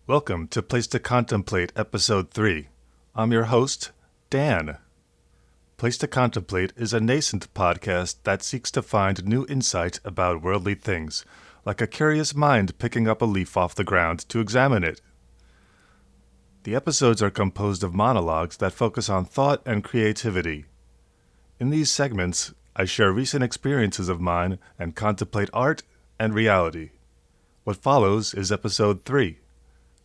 Welcome to Place to Contemplate, Episode 3. I'm your host, Dan. Place to Contemplate is a nascent podcast that seeks to find new insight about worldly things, like a curious mind picking up a leaf off the ground to examine it. The episodes are composed of monologues that focus on thought and creativity. In these segments, I share recent experiences of mine and contemplate art and reality. What follows is Episode 3.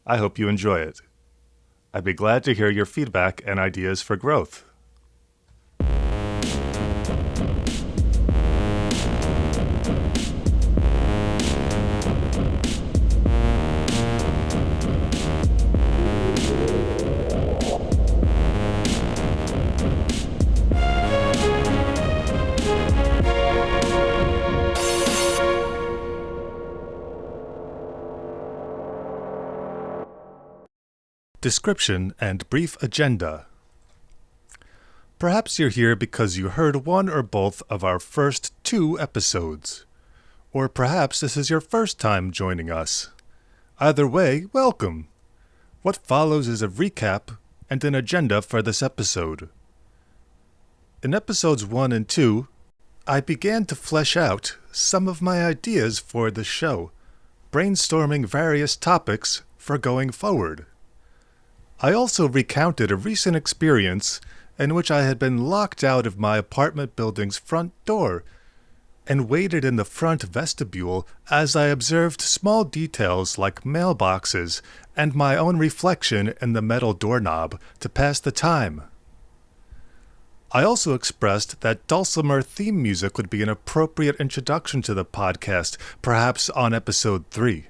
I hope you enjoy it. I'd be glad to hear your feedback and ideas for growth. Description and brief agenda. Perhaps you're here because you heard one or both of our first 2 episodes. Or perhaps this is your first time joining us. Either way, welcome. What follows is a recap and an agenda for this episode. In episodes 1 and 2, I began to flesh out some of my ideas for the show, brainstorming various topics for going forward. I also recounted a recent experience in which I had been locked out of my apartment building's front door and waited in the front vestibule as I observed small details like mailboxes and my own reflection in the metal doorknob to pass the time. I also expressed that dulcimer theme music would be an appropriate introduction to the podcast, perhaps on episode 3.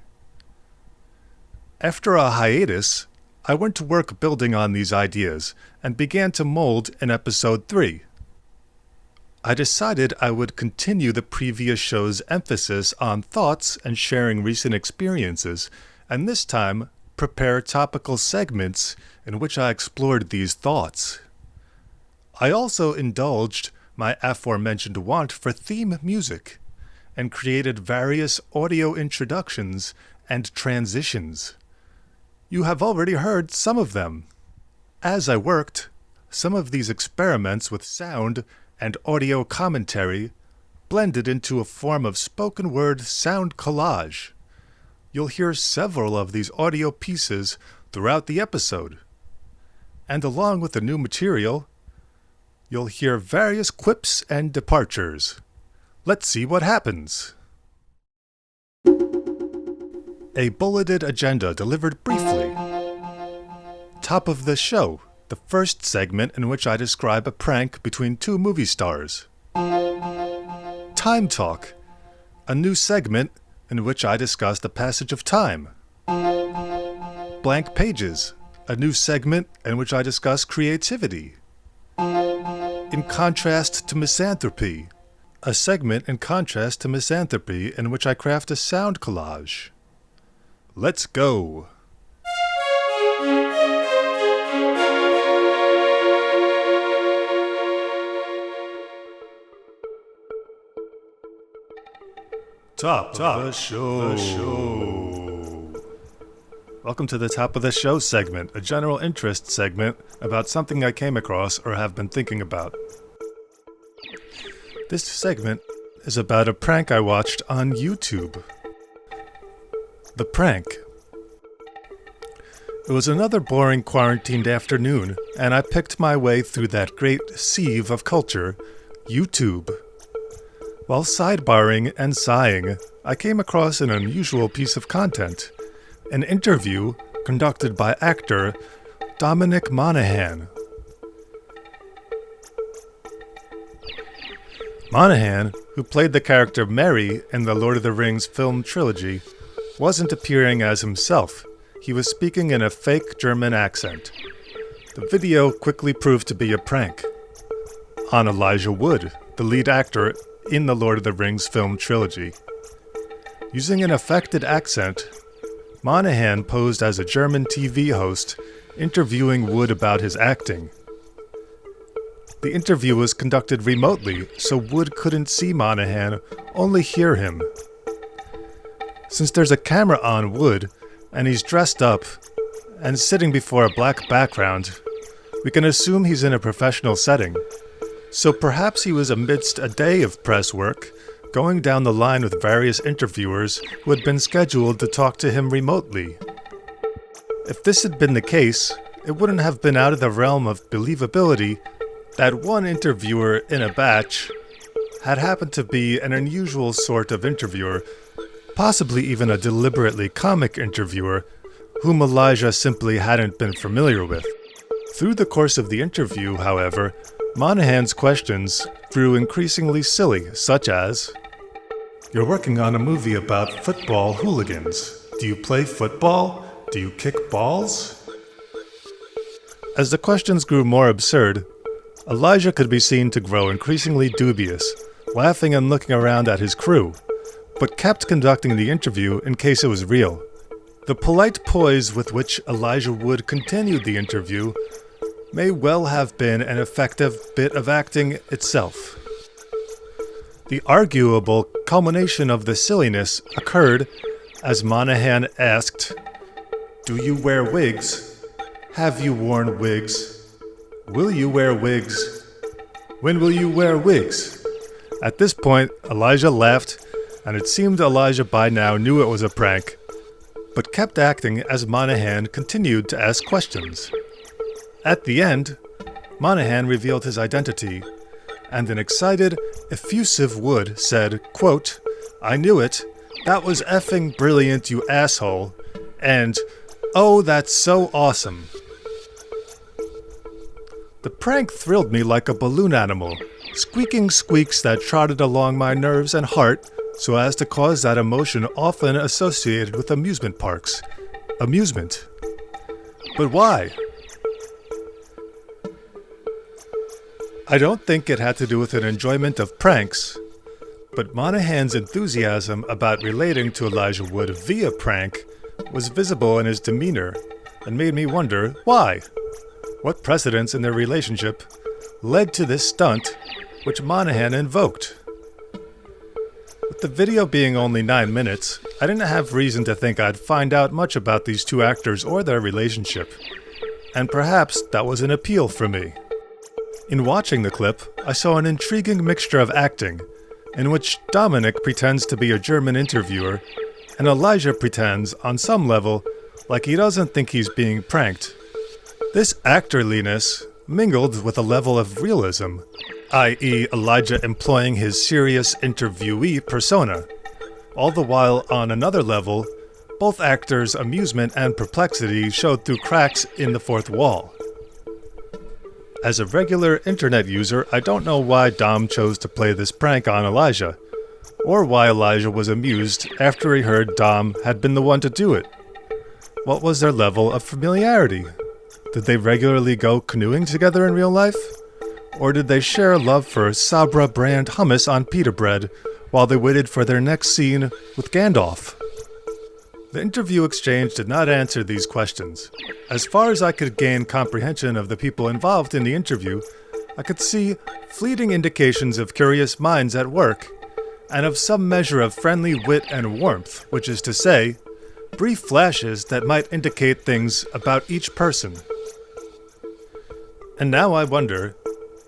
After a hiatus, I went to work building on these ideas and began to mold in episode 3. I decided I would continue the previous show's emphasis on thoughts and sharing recent experiences, and this time prepare topical segments in which I explored these thoughts. I also indulged my aforementioned want for theme music and created various audio introductions and transitions. You have already heard some of them. As I worked, some of these experiments with sound and audio commentary blended into a form of spoken word sound collage. You'll hear several of these audio pieces throughout the episode. And along with the new material, you'll hear various quips and departures. Let's see what happens. A bulleted agenda delivered briefly. Top of the show, the first segment in which I describe a prank between 2 movie stars. Time Talk, a new segment in which I discuss the passage of time. Blank Pages, a new segment in which I discuss creativity. In Contrast to Misanthropy, a segment in contrast to Misanthropy in which I craft a sound collage. Let's go. Top of the show. Welcome to the Top of the Show segment, a general interest segment about something I came across or have been thinking about. This segment is about a prank I watched on YouTube. The prank. It was another boring quarantined afternoon, and I picked my way through that great sieve of culture, YouTube. While sidebarring and sighing, I came across an unusual piece of content, an interview conducted by actor Dominic Monaghan. Monaghan, who played the character Merry in the Lord of the Rings film trilogy, wasn't appearing as himself. He was speaking in a fake German accent. The video quickly proved to be a prank on Elijah Wood, the lead actor in the Lord of the Rings film trilogy. Using an affected accent, Monaghan posed as a German TV host, interviewing Wood about his acting. The interview was conducted remotely, so Wood couldn't see Monaghan, only hear him. Since there's a camera on Wood, and he's dressed up and sitting before a black background, we can assume he's in a professional setting. So perhaps he was amidst a day of press work, going down the line with various interviewers who had been scheduled to talk to him remotely. If this had been the case, it wouldn't have been out of the realm of believability that one interviewer in a batch had happened to be an unusual sort of interviewer, possibly even a deliberately comic interviewer, whom Elijah simply hadn't been familiar with. Through the course of the interview, however, Monahan's questions grew increasingly silly, such as, "You're working on a movie about football hooligans. Do you play football? Do you kick balls?" As the questions grew more absurd, Elijah could be seen to grow increasingly dubious, laughing and looking around at his crew, but kept conducting the interview in case it was real. The polite poise with which Elijah Wood continued the interview may well have been an effective bit of acting itself. The arguable culmination of the silliness occurred as Monahan asked, "Do you wear wigs? Have you worn wigs? Will you wear wigs? When will you wear wigs?" At this point, Elijah laughed, and it seemed Elijah by now knew it was a prank, but kept acting as Monahan continued to ask questions. At the end, Monahan revealed his identity, and an excited, effusive Wood said, quote, "I knew it. That was effing brilliant, you asshole," and, "Oh, that's so awesome." The prank thrilled me like a balloon animal, squeaking squeaks that trotted along my nerves and heart so as to cause that emotion often associated with amusement parks. Amusement. But why? I don't think it had to do with an enjoyment of pranks, but Monahan's enthusiasm about relating to Elijah Wood via prank was visible in his demeanor and made me wonder why. What precedents in their relationship led to this stunt which Monahan invoked? With the video being only 9 minutes, I didn't have reason to think I'd find out much about these two actors or their relationship, and perhaps that was an appeal for me. In watching the clip, I saw an intriguing mixture of acting, in which Dominic pretends to be a German interviewer, and Elijah pretends, on some level, like he doesn't think he's being pranked. This actorliness mingled with a level of realism, i.e. Elijah employing his serious interviewee persona. All the while, on another level, both actors' amusement and perplexity showed through cracks in the fourth wall. As a regular internet user, I don't know why Dom chose to play this prank on Elijah, or why Elijah was amused after he heard Dom had been the one to do it. What was their level of familiarity? Did they regularly go canoeing together in real life? Or did they share a love for Sabra brand hummus on pita bread while they waited for their next scene with Gandalf? The interview exchange did not answer these questions. As far as I could gain comprehension of the people involved in the interview, I could see fleeting indications of curious minds at work, and of some measure of friendly wit and warmth, which is to say, brief flashes that might indicate things about each person. And now I wonder,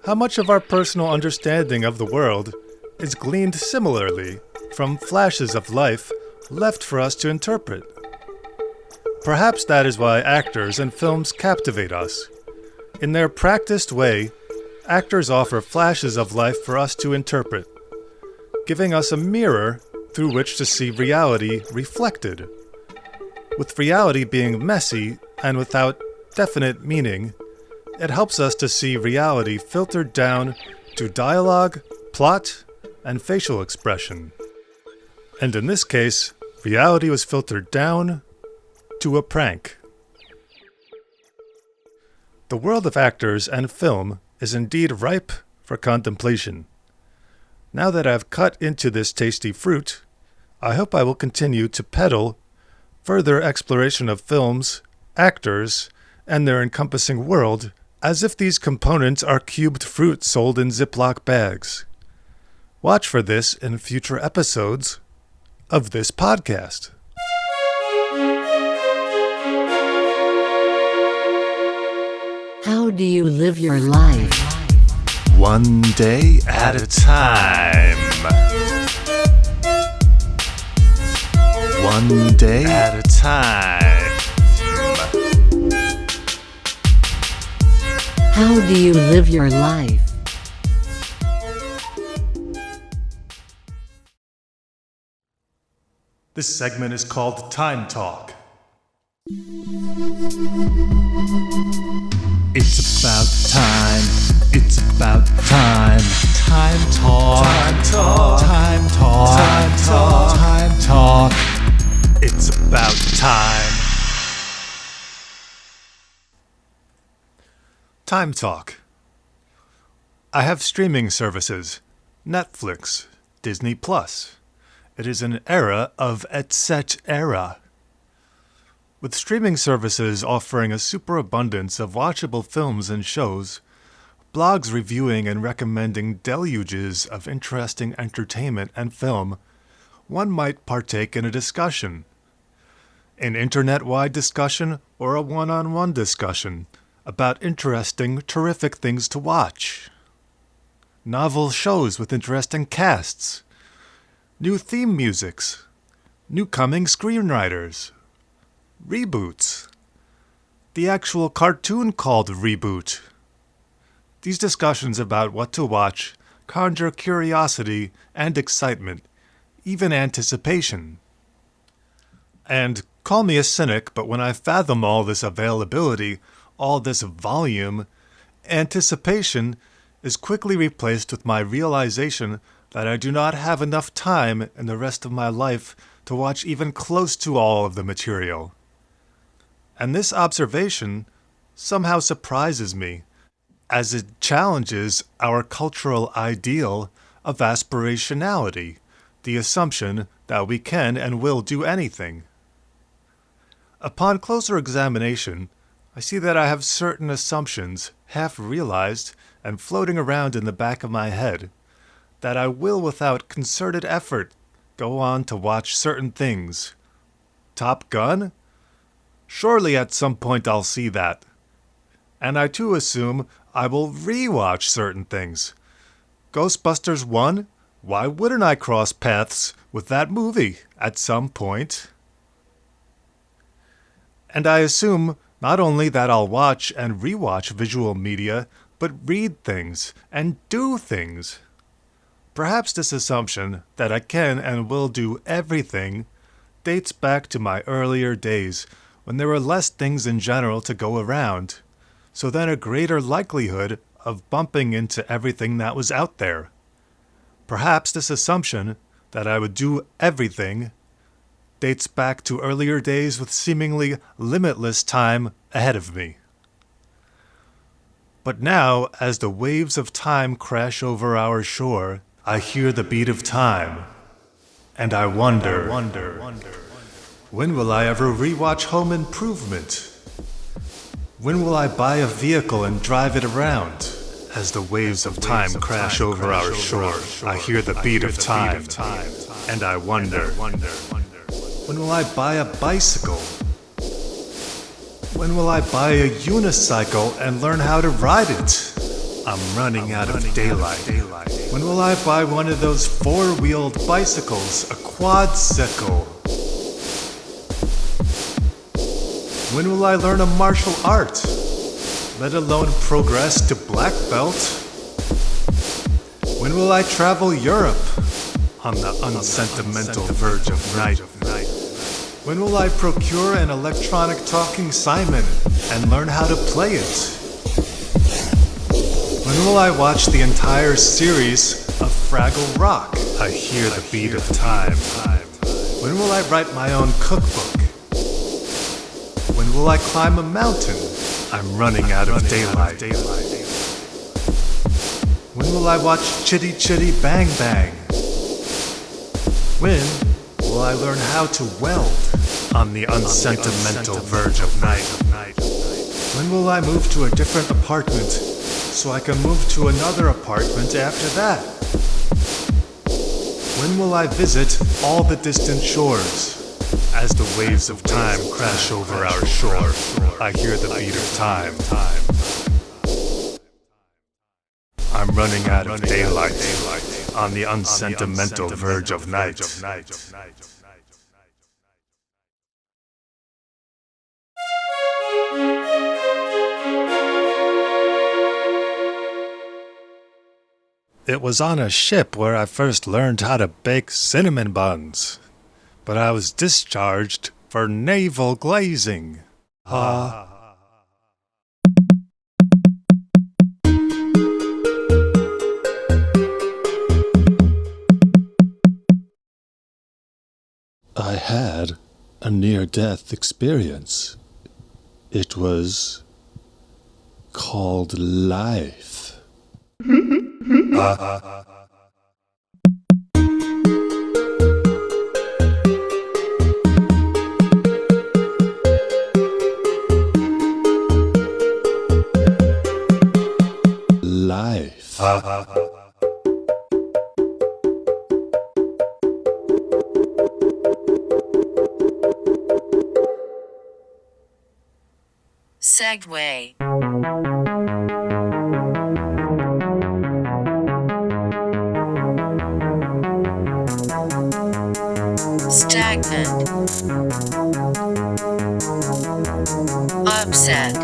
how much of our personal understanding of the world is gleaned similarly from flashes of life left for us to interpret? Perhaps that is why actors and films captivate us. In their practiced way, actors offer flashes of life for us to interpret, giving us a mirror through which to see reality reflected. With reality being messy and without definite meaning, it helps us to see reality filtered down to dialogue, plot, and facial expression. And in this case, reality was filtered down to a prank. The world of actors and film is indeed ripe for contemplation. Now that I've cut into this tasty fruit, I hope I will continue to peddle further exploration of films, actors, and their encompassing world as if these components are cubed fruit sold in Ziploc bags. Watch for this in future episodes of this podcast. How do you live your life? One day at a time. One day at a time. How do you live your life? This segment is called Time Talk. It's about time. It's about time. Time talk. Time talk. Time talk. Time talk. Time talk. It's about time. Time talk. I have streaming services. Netflix, Disney Plus. It is an era of etc. With streaming services offering a superabundance of watchable films and shows, blogs reviewing and recommending deluges of interesting entertainment and film, one might partake in a discussion. An internet-wide discussion or a one-on-one discussion about interesting, terrific things to watch. Novel shows with interesting casts. New theme musics. New coming screenwriters. Reboots. The actual cartoon called Reboot. These discussions about what to watch conjure curiosity and excitement, even anticipation. And call me a cynic, but when I fathom all this availability, all this volume, anticipation is quickly replaced with my realization that I do not have enough time in the rest of my life to watch even close to all of the material. And this observation somehow surprises me, as it challenges our cultural ideal of aspirationality, the assumption that we can and will do anything. Upon closer examination, I see that I have certain assumptions, half realized and floating around in the back of my head, that I will without concerted effort go on to watch certain things. Top Gun? Surely at some point I'll see that. And I too assume I will re-watch certain things. Ghostbusters 1? Why wouldn't I cross paths with that movie at some point? And I assume not only that I'll watch and re-watch visual media, but read things and do things. Perhaps this assumption that I can and will do everything dates back to my earlier days when there were less things in general to go around, so then a greater likelihood of bumping into everything that was out there. Perhaps this assumption that I would do everything dates back to earlier days with seemingly limitless time ahead of me. But now, as the waves of time crash over our shore, I hear the beat of time, and I wonder, when will I ever rewatch Home Improvement? When will I buy a vehicle and drive it around? As the waves of time crash over our shore, I hear the beat of time, and I wonder, when will I buy a bicycle? When will I buy a unicycle and learn how to ride it? I'm running out of daylight. When will I buy one of those four-wheeled bicycles, a quadcycle? When will I learn a martial art, let alone progress to black belt? When will I travel Europe on the unsentimental verge of night? When will I procure an electronic talking Simon and learn how to play it? When will I watch the entire series of Fraggle Rock? I hear the beat of time. When will I write my own cookbook? When will I climb a mountain? I'm running out of daylight. When will I watch Chitty Chitty Bang Bang? When will I learn how to weld on the unsentimental verge of night? When will I move to a different apartment so I can move to another apartment after that? When will I visit all the distant shores? As the waves of time crash over our shore, I hear the beat of time. I'm running out of daylight on the unsentimental verge of night. It was on a ship where I first learned how to bake cinnamon buns, but I was discharged for navel glazing. I had a near-death experience. It was called life. Life. Segue. Stagnant. Upset.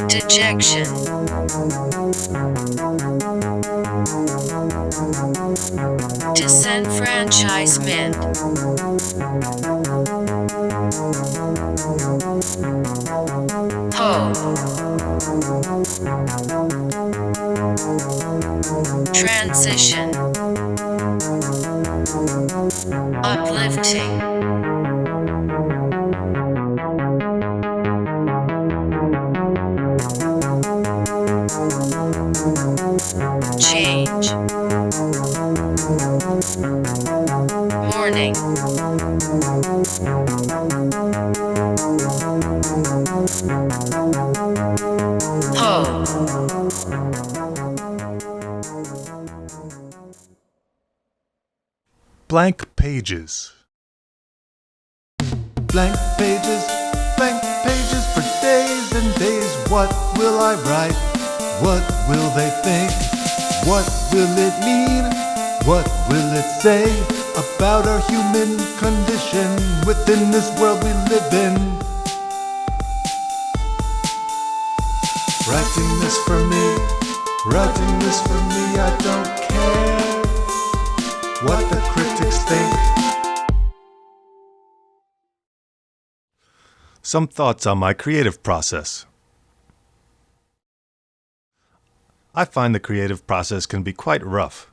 Dejection. Disenfranchisement. Hope. Transition. Uplifting. Change. Morning. Hope. Blank pages. Blank pages for days and days. What will I write? What will they think? What will it mean? What will it say about our human condition within this world we live in? Writing this for me, I don't care what the critics think. Some thoughts on my creative process. I find the creative process can be quite rough.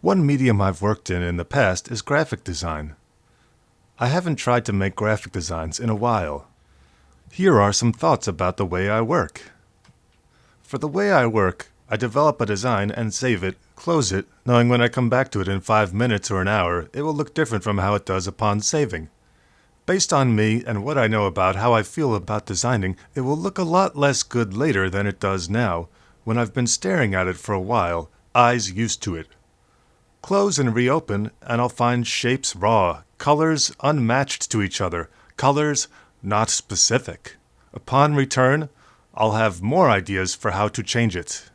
One medium I've worked in the past is graphic design. I haven't tried to make graphic designs in a while. Here are some thoughts about the way I work. For the way I work, I develop a design and save it, close it, knowing when I come back to it in 5 minutes or an hour, it will look different from how it does upon saving. Based on me and what I know about how I feel about designing, it will look a lot less good later than it does now, when I've been staring at it for a while, eyes used to it. Close and reopen, and I'll find shapes raw, colors unmatched to each other, colors not specific. Upon return, I'll have more ideas for how to change it.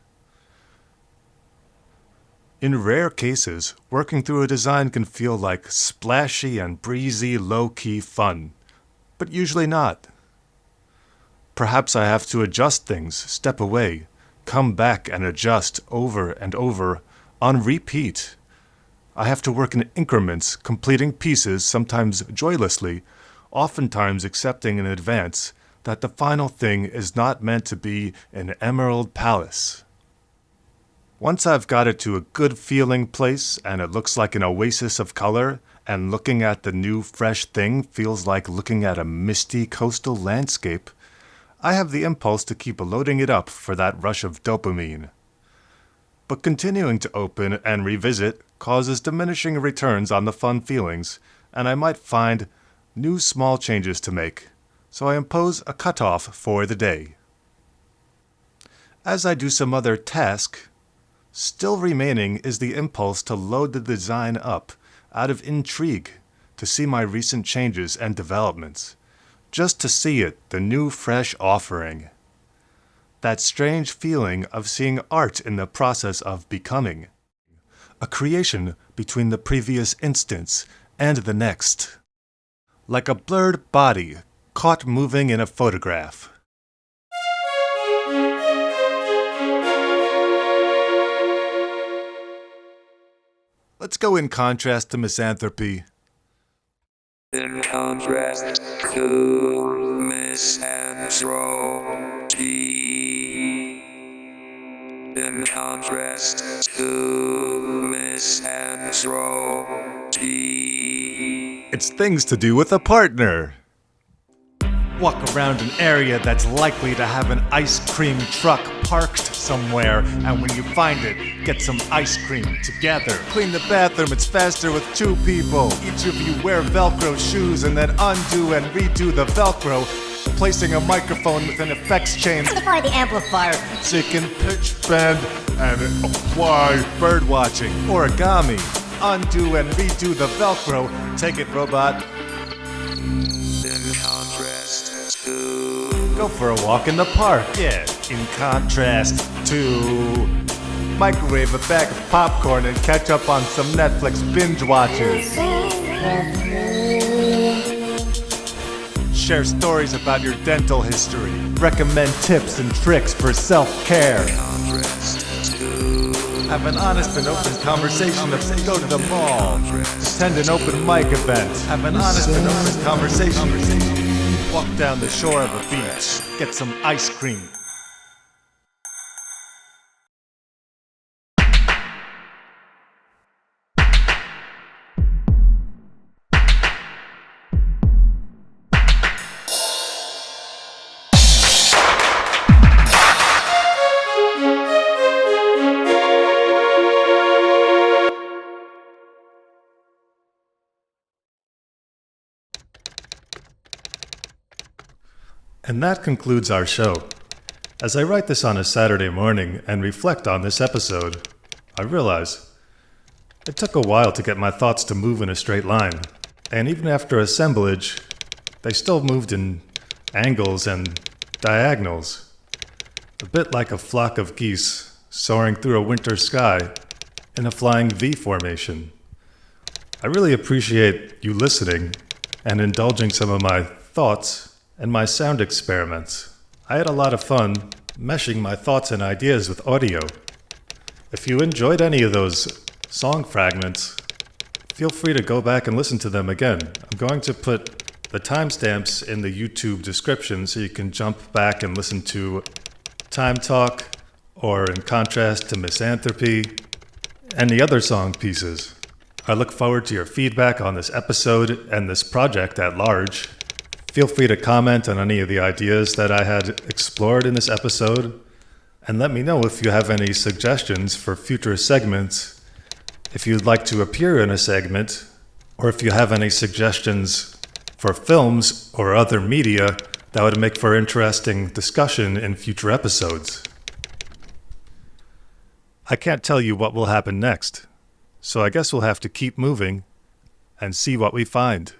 In rare cases, working through a design can feel like splashy and breezy, low-key fun, but usually not. Perhaps I have to adjust things, step away, come back and adjust over and over, on repeat. I have to work in increments, completing pieces, sometimes joylessly, oftentimes accepting in advance that the final thing is not meant to be an emerald palace. Once I've got it to a good feeling place and it looks like an oasis of color, and looking at the new fresh thing feels like looking at a misty coastal landscape, I have the impulse to keep loading it up for that rush of dopamine. But continuing to open and revisit causes diminishing returns on the fun feelings, and I might find new small changes to make, so I impose a cutoff for the day. As I do some other task, still remaining is the impulse to load the design up out of intrigue to see my recent changes and developments, just to see it, the new fresh offering. That strange feeling of seeing art in the process of becoming. A creation between the previous instance and the next. Like a blurred body caught moving in a photograph. Let's go in contrast to Misanthropy. In contrast to Misanthropy. In contrast to Misanthropy. It's things to do with a partner. Walk around an area that's likely to have an ice cream truck parked somewhere, and when you find it, get some ice cream together. Clean the bathroom, it's faster with two people. Each of you wear Velcro shoes and then undo and redo the Velcro, placing a microphone with an effects chain Amplify the amplifier. so you can pitch bend and apply bird watching. Origami. Undo and redo the Velcro. Take it, robot. In contrast to Go for a walk in the park. Yeah. In contrast to microwave a bag of popcorn and catch up on some Netflix binge watches. Share stories about your dental history. Recommend tips and tricks for self-care. contrast to Have an honest and open conversation of go to the mall. Attend an open mic event. Have an honest and open conversation. Walk down the shore of a beach. Get some ice cream. And that concludes our show. As I write this on a Saturday morning and reflect on this episode, I realize it took a while to get my thoughts to move in a straight line. And even after assemblage, they still moved in angles and diagonals. A bit like a flock of geese soaring through a winter sky in a flying V formation. I really appreciate you listening and indulging some of my thoughts and my sound experiments. I had a lot of fun meshing my thoughts and ideas with audio. If you enjoyed any of those song fragments, feel free to go back and listen to them again. I'm going to put the timestamps in the YouTube description so you can jump back and listen to Time Talk, or in contrast to Misanthropy, and the other song pieces. I look forward to your feedback on this episode and this project at large. Feel free to comment on any of the ideas that I had explored in this episode, and let me know if you have any suggestions for future segments, if you'd like to appear in a segment, or if you have any suggestions for films or other media that would make for interesting discussion in future episodes. I can't tell you what will happen next, so I guess we'll have to keep moving and see what we find.